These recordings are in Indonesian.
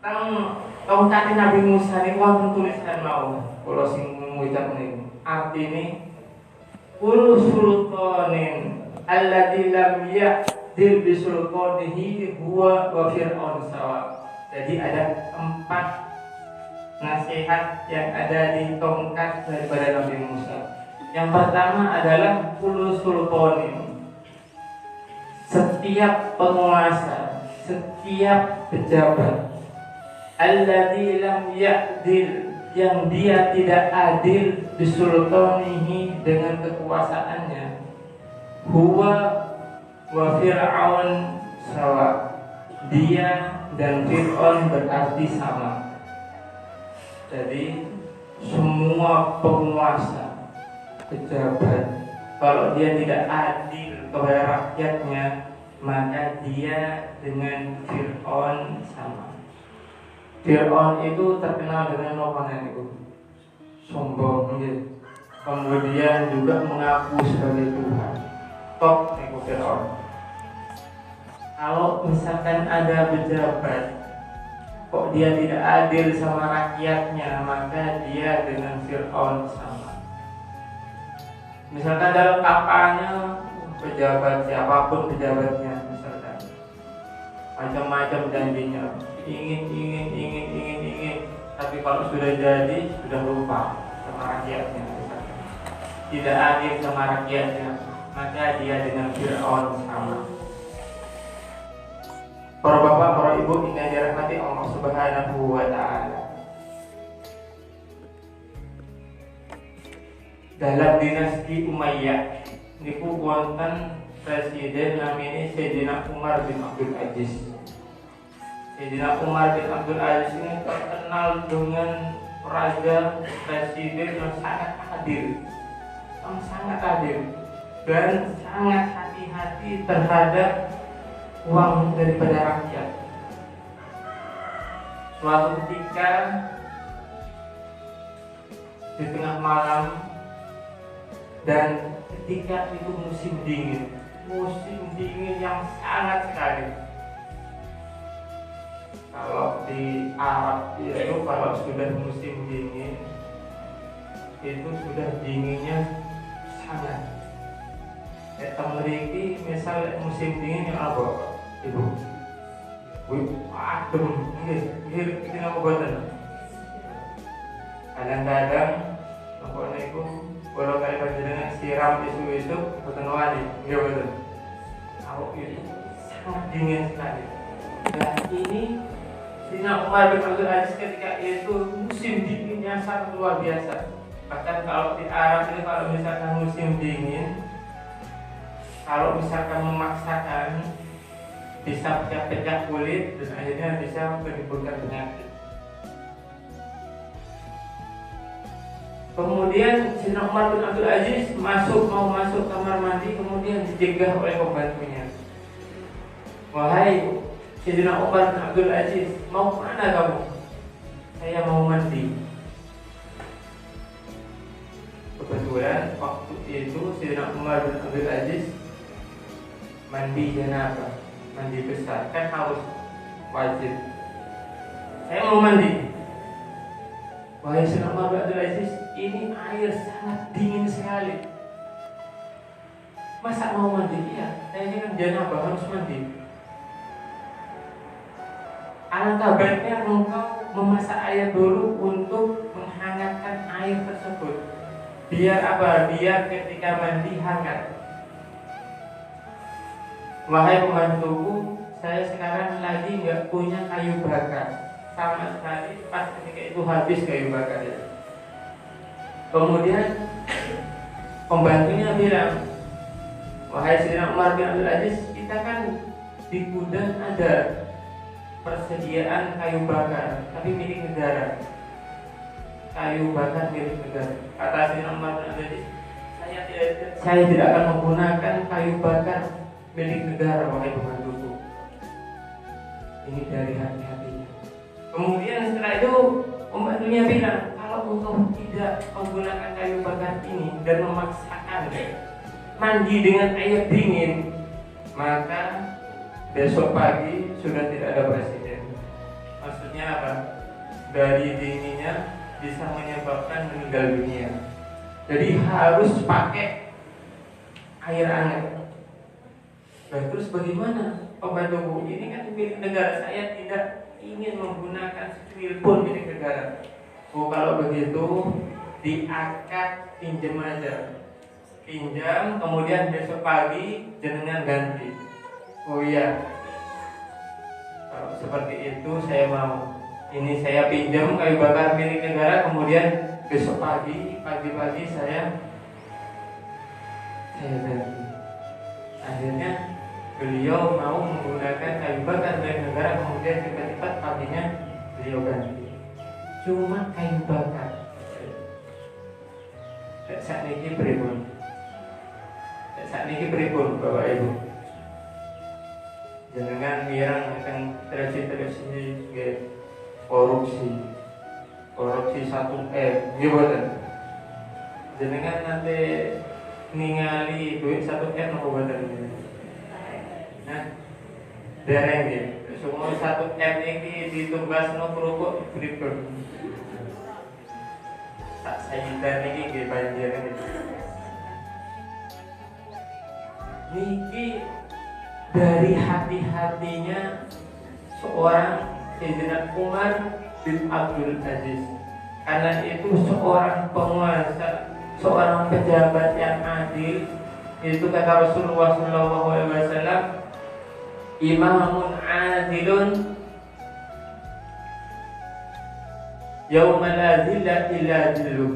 Tang tongkat Nabi Musa ini wonten tulisan mau kula sing ngucap niku. Artine kullu sultanin alladzi lam ya'dil bi sultanihi huwa wa fir'aun sawa. Jadi ada 4 nasihat yang ada di tongkat daripada Nabi Musa. Yang pertama adalah kullu sultanin, setiap penguasa, setiap pejabat, alladzi lam ya'dil, yang dia tidak adil bisultanihi, dengan kekuasaannya, huwa wa fir'aun sawa, dia dan Fir'aun berarti sama. Jadi semua penguasa, pejabat, kalau dia tidak adil kepada rakyatnya, maka dia dengan Fir'aun sama. Fir'aun itu terkenal dengan nopanan itu, sombong, kemudian juga mengaku sebagai Tuhan. Top itu Fir'aun. Kalau misalkan ada pejabat kok dia tidak adil sama rakyatnya, maka dia dengan Fir'aun sama. Misalkan dalam kapalnya pejabat, siapapun pejabatnya, misalkan macam-macam janjinya, ingin, tapi kalau sudah jadi sudah lupa sama rakyatnya, misalkan tidak adil sama rakyatnya, maka dia dengan Fir'aun sama. Para bapak, para ibu yang dirahmati Allah Subhanahu wa ta'ala, dalam dinasti Umayyah niku wonten presiden namanya Sayyidina Umar bin Abdul Aziz. Sayyidina Umar bin Abdul Aziz ini terkenal dengan raja presiden yang sangat adil, dan sangat hati-hati terhadap uang daripada rakyat. Suatu ketika di tengah malam, dan ketika itu musim dingin yang sangat sekali. Kalau di Arab itu kalau sudah musim dingin itu sudah dinginnya sangat. Kita memiliki misal musim dingin yang apa? Ibu, adem, ini apa buatan? Kadang-kadang pokoknya itu kalau kali panjenengan siram isu-isu buatan wali, iya betul. Kalau itu sangat dingin sekali. Dan ini Sayyidina Umar bin Abdul Aziz ketika itu musim dinginnya sangat luar biasa. Bahkan kalau di Arab ini kalau misalkan musim dingin, kalau misalkan memaksakan bisa pecah-pecah kulit, terus akhirnya bisa menimbulkan penyakit. Kemudian Sayyidina Umar bin Abdul Aziz mau masuk kamar mandi, kemudian dicegah oleh pembantunya. Wahai Sayyidina Umar bin Abdul Aziz, mau kemana kamu? Saya mau mandi. Kebetulan waktu itu Sayyidina Umar bin Abdul Aziz mandi janabah, mandi besar, kan harus wajib. Saya mau mandi. Wahai Sayyidina Umar bin Abdul Aziz, ini air sangat dingin sekali. Masa mau mandi? Iya, saya ini kan janabah, harus mandi. Alangkah baiknya engkau memasak air dulu untuk menghangatkan air tersebut. Biar apa? Biar ketika mandi hangat. Wahai pembantuku, saya sekarang lagi nggak punya kayu bakar sama sekali. Pas ketika itu habis kayu bakarnya. Kemudian pembantunya bilang, wahai Sayyidina Umar bin Abdul Aziz, kita kan di gudang ada persediaan kayu bakar, tapi milik negara. Kayu bakar milik negara. Kata Sayyidina Umar bin Abdul Aziz, saya tidak akan menggunakan kayu bakar milik negara, wahai pembantuku. Ini dari hati-hatinya. Kemudian setelah itu pembantunya bilang, kalau engkau tidak menggunakan kayu bakar ini dan memaksakan mandi dengan air dingin, maka besok pagi sudah tidak ada presiden. Maksudnya apa? Dari dinginnya bisa menyebabkan meninggal dunia. Jadi harus pakai air hangat. Nah, terus bagaimana pembantu? Ini kan milik negara, saya tidak ingin menggunakan sekecil pun milik negara. Oh, kalau begitu diakad pinjam aja. Pinjam, kemudian besok pagi jenengan ganti. Oh iya, kalau seperti itu saya mau. Ini saya pinjam kayu bakar milik negara, kemudian besok pagi-pagi saya ganti. Akhirnya beliau mau menggunakan kayu bakar milik negara, kemudian cepat-cepat paginya beliau ganti. Cuma kayu bakar. Saat ini pripun? Saat ini pripun, Bapak Ibu? Jangan mirang akan terasi korupsi 1M, gimana? Jangan nanti ningali duit 1M apa badan ini? Nah, dereng ya. Semua 1M ini ditumbas no kerupuk pripun. Tak sayidan ini nggih banjir ini. Niki dari hati-hatinya seorang Sayyidina Umar bin Abdul Aziz. Karena itu seorang penguasa, seorang pejabat yang adil. Itu kata Rasulullah SAW, imamun adilun yauma la zilla illa zilluh.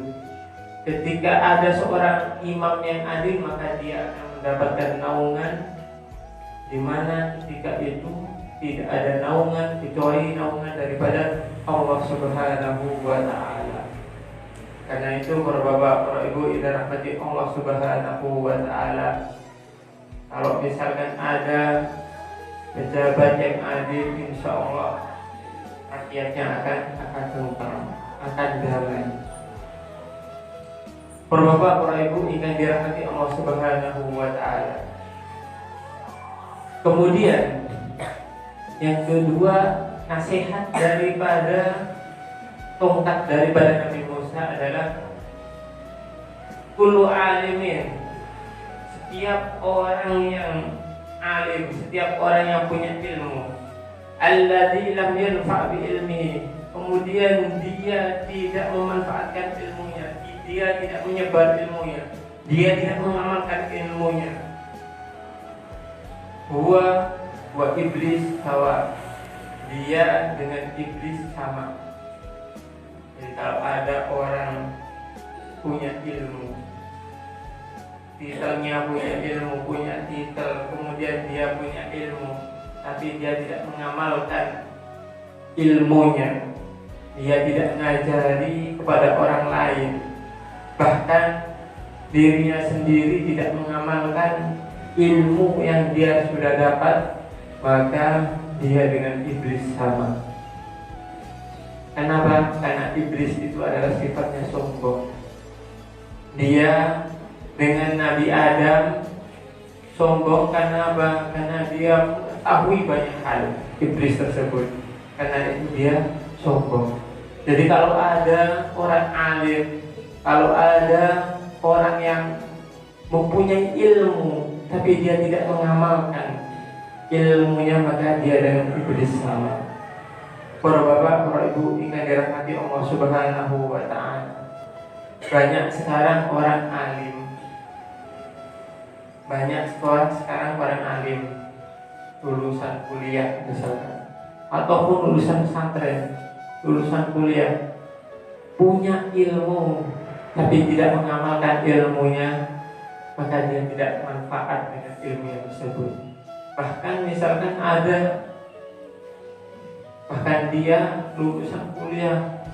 Ketika ada seorang imam yang adil, maka dia akan mendapatkan naungan, di mana ketika itu tidak ada naungan kecuali naungan daripada Allah Subhanahu wa Ta'ala. Karena itu para bapak, para ibu, yang dirahmati Allah Subhanahu wa Ta'ala, kalau misalkan ada pejabat yang adil, insya Allah rakyatnya akan tentram, akan damai. Para bapak, para ibu yang dirahmati Allah Subhanahu wa Ta'ala. Kemudian yang kedua, nasihat daripada tongkat daripada Nabi Musa adalah kullu alimin, setiap orang yang alim, setiap orang yang punya ilmu, alladzi lam yanfa' bi ilmihi, kemudian dia tidak memanfaatkan ilmunya, dia tidak menyebar ilmunya, dia tidak mengamalkan ilmunya, huwa wa iblis sawa, dia dengan iblis sama. Jadi kalau ada orang punya ilmu, titelnya punya titel, kemudian dia punya ilmu, tapi dia tidak mengamalkan ilmunya, dia tidak mengajari kepada orang lain, bahkan dirinya sendiri tidak mengamalkan ilmu yang dia sudah dapat, maka dia dengan iblis sama. Kenapa? Karena iblis itu adalah sifatnya sombong. Dia dengan Nabi Adam sombong karena apa? Karena dia mengetahui banyak hal, iblis tersebut. Karena itu dia sombong. Jadi kalau ada orang alim, kalau ada orang yang mempunyai ilmu tapi dia tidak mengamalkan ilmunya, maka dia dengan iblis sama. Para bapak, para ibu yang dirahmati Allah Subhanahu wa Ta'ala, banyak sekarang orang alim, banyak sekarang orang alim, lulusan kuliah misalkan, ataupun lulusan pesantren, lulusan kuliah, punya ilmu tapi tidak mengamalkan ilmunya, maka dia tidak manfaat dengan ilmu yang tersebut. Bahkan misalkan bahkan dia lulusan kuliah,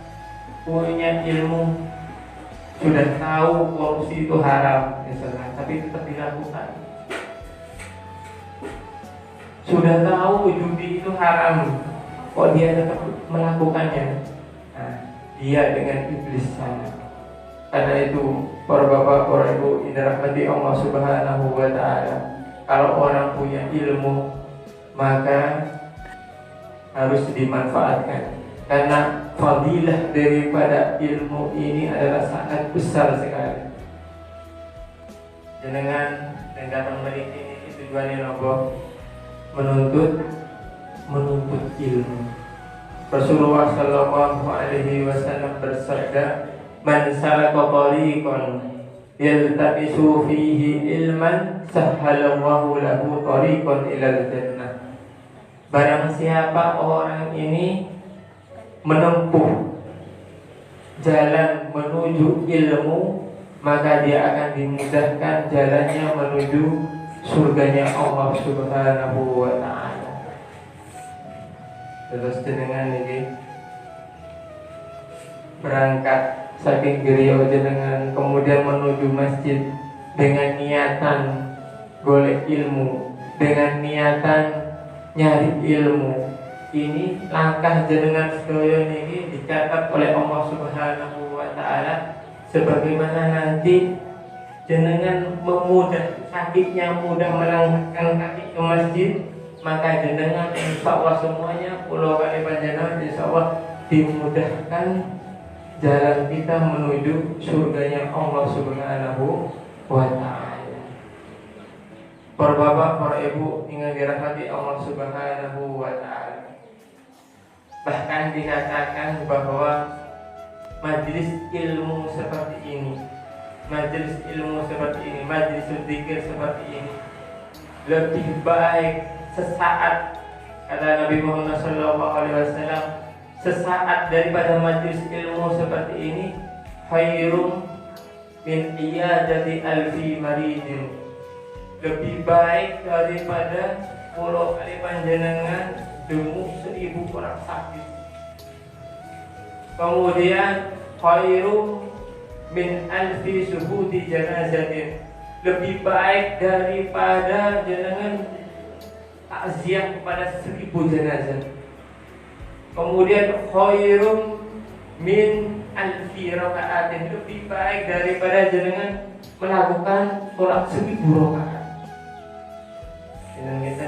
punya ilmu, sudah tahu korupsi itu haram misalkan, tapi tetap dilakukan. Sudah tahu judi itu haram, kok dia tetap melakukannya. Nah, dia dengan iblis sama. Karena itu para bapak, para ibu yang dirahmati Allah Subhanahu wa Ta'ala, kalau orang punya ilmu, maka harus dimanfaatkan, karena fadilah daripada ilmu ini adalah sangat besar sekali. Jenengan dan datang memiliki ini tujuannya nopo menuntut ilmu. Rasulullah Shallallahu Alaihi Wasallam bersabda, "Man salaka tariqan yaltabisu fihi ilman, sahhalallahu lahu tariqan ilal jannah." Barang siapa orang ini menempuh jalan menuju ilmu, maka dia akan dimudahkan jalannya menuju surganya Allah Subhanahu wa ta'ala. Terus jenengan ini berangkat saking griya jenengan kemudian menuju masjid dengan niatan golek ilmu, dengan niatan nyari ilmu. Ini langkah jenengan sedaya niki dicatat oleh Allah Subhanahu wa ta'ala sebagaimana nanti jenengan sakitnya mudah melangkahkan kaki ke masjid, maka jenengan insyaallah semuanya pulau kali panjenengan insyaallah dimudahkan jalan kita menuju surganya Allah Subhanahu wa ta'ala. Para bapak, para ibu ingin dirahmati Allah Subhanahu wa ta'ala. Bahkan dikatakan bahwa majelis ilmu seperti ini, majelis zikir seperti ini lebih baik sesaat, kata Nabi Muhammad SAW, sesaat daripada majelis ilmu seperti ini khairum min iyadati alfi maridin, lebih baik daripada pulau kali panjenengan demu 1000 orang sakit. Kemudian khairum min alfi suhudi janazatin, lebih baik daripada jenengan takziah kepada 1000 jenazah. Kemudian khairum min alfi rakaatin, lebih baik daripada jenengan melakukan sholat 1000 rakaat.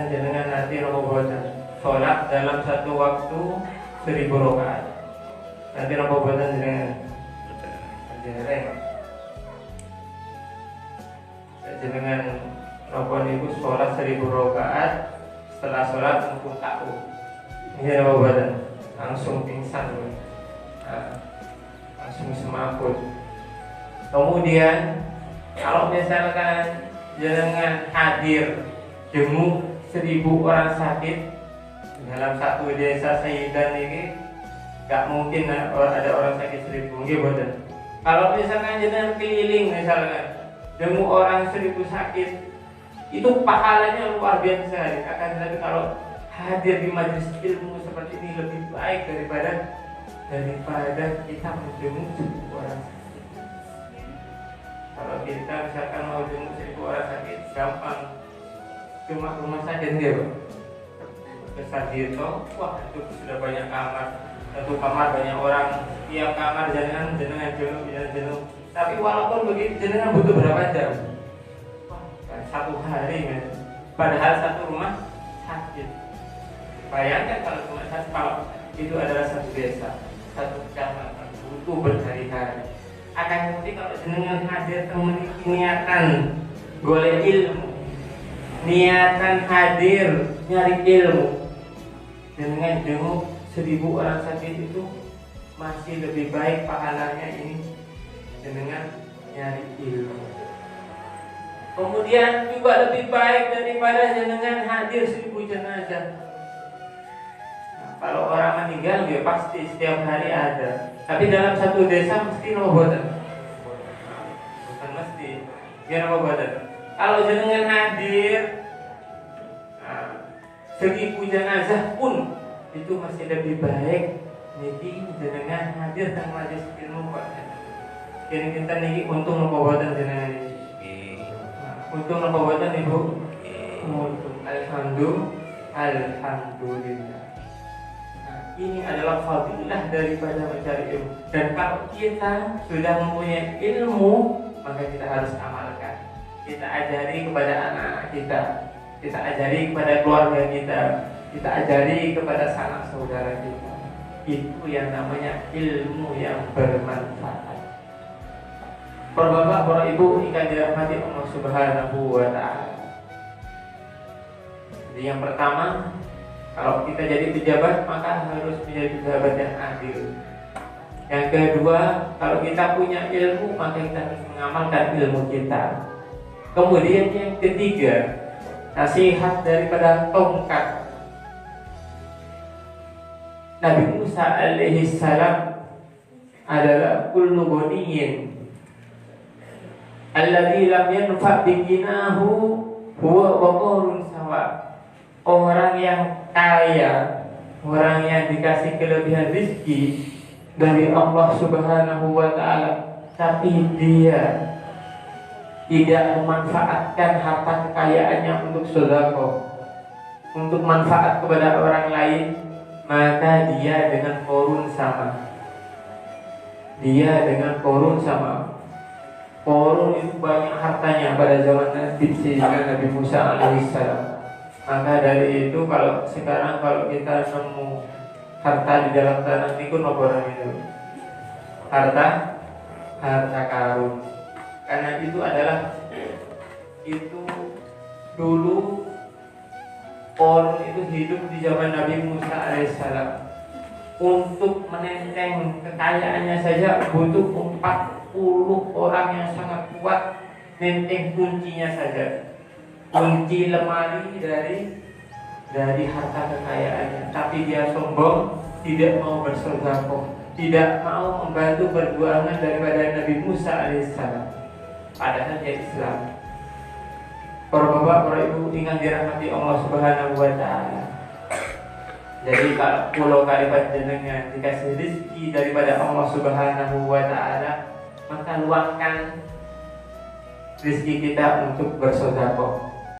Jenengan nanti robotan sholat dalam satu waktu 1000 rakaat. Nanti robotan jenengan robotan ibu sholat 1000 rakaat. Setelah sholat langsung tahu ini robotan langsung pingsan, langsung semaput. Kemudian kalau misalkan jenengan hadir jenguk 1000 orang sakit dalam satu desa Sayyidan ini, gak mungkin ada orang sakit 1000, nggih boten. Kalau misalkan jenengan keliling misalkan jenguk orang 1000 sakit, itu pahalanya luar biasa. Akan tetapi kalau hadir di majelis ilmu seperti ini lebih baik daripada kita menjenguk 1000 orang sakit. Kalau kita misalkan mau jenguk 1000 orang sakit gampang, cuma rumah sakit dia besar gitu, wah itu sudah banyak kamar, satu kamar banyak orang, tiap kamar jenengan jenuh. Tapi walaupun begitu jenengan butuh berapa jam? Wah, satu hari kan. Padahal satu rumah sakit. Bayangkan kalau itu adalah satu desa, satu kecamatan, butuh berhari-hari. Akan tetapi kalau jenengan hadir memiliki niatan golek ilmu, niatan hadir nyari ilmu, dengan jenguk 1000 orang sakit itu masih lebih baik pahalanya ini dengan nyari ilmu. Kemudian juga lebih baik daripada jenengan hadir 1000 jenazah. Kalau orang meninggal ya pasti setiap hari ada, tapi dalam satu desa mesti robotan. Bukan mesti, ya robotan. Kalau jenengan hadir 1000 jenazah pun itu masih lebih baik niki jenengan hadir dan majelis ilmu Pak. Jadi kita niki untung nopobotan jenengan ini. Untung nopobotan Ibu. Untung. Alhamdulillah. Ini adalah fadilah daripada mencari ilmu. Dan kalau kita sudah mempunyai ilmu, maka kita harus amalkan. Kita ajari kepada anak kita ajari kepada keluarga kita, kita ajari kepada sanak saudara kita. Itu yang namanya ilmu yang bermanfaat. Para bapak, para ibu yang dirahmati Allah Subhanahu wa Ta'ala. Jadi yang pertama, kalau kita jadi pejabat maka harus menjadi pejabat yang adil. Yang kedua, kalau kita punya ilmu maka kita harus mengamalkan ilmu kita. Kemudian yang ketiga, nasihat daripada tongkat Nabi Musa alaihi salam adalah kullu ghaniyin alladzi lam yanfa' biginahu huwa waqarun sawa. Orang yang kaya, orang yang dikasih kelebihan rezeki dari Allah Subhanahu wa Ta'ala, tapi dia tidak memanfaatkan harta kekayaannya untuk sedekah, untuk manfaat kepada orang lain, maka dia dengan korun sama. Dia dengan korun sama. Korun itu banyak hartanya pada zaman Nabi Musa alaihissalam. Maka dari itu sekarang kalau kita nemu harta di dalam tanah itu noporan itu harta karun. Karena itu dulu korun itu hidup di zaman Nabi Musa alaihissalam. Untuk menenteng kekayaannya saja butuh 40 orang yang sangat kuat nenteng kuncinya saja. Kunci lemari dari harta kekayaannya. Tapi dia sombong, tidak mau bersedekah, tidak mau membantu perjuangan daripada Nabi Musa alaihissalam. Padahal dia Islam. Para bapak, para ibu ingin dirahmati Allah Subhanahu wa Ta'ala. Jadi kalau kali panjenengan dikasih rezeki daripada Allah Subhanahu wa Ta'ala, maka luangkan rezeki kita untuk bersedekah.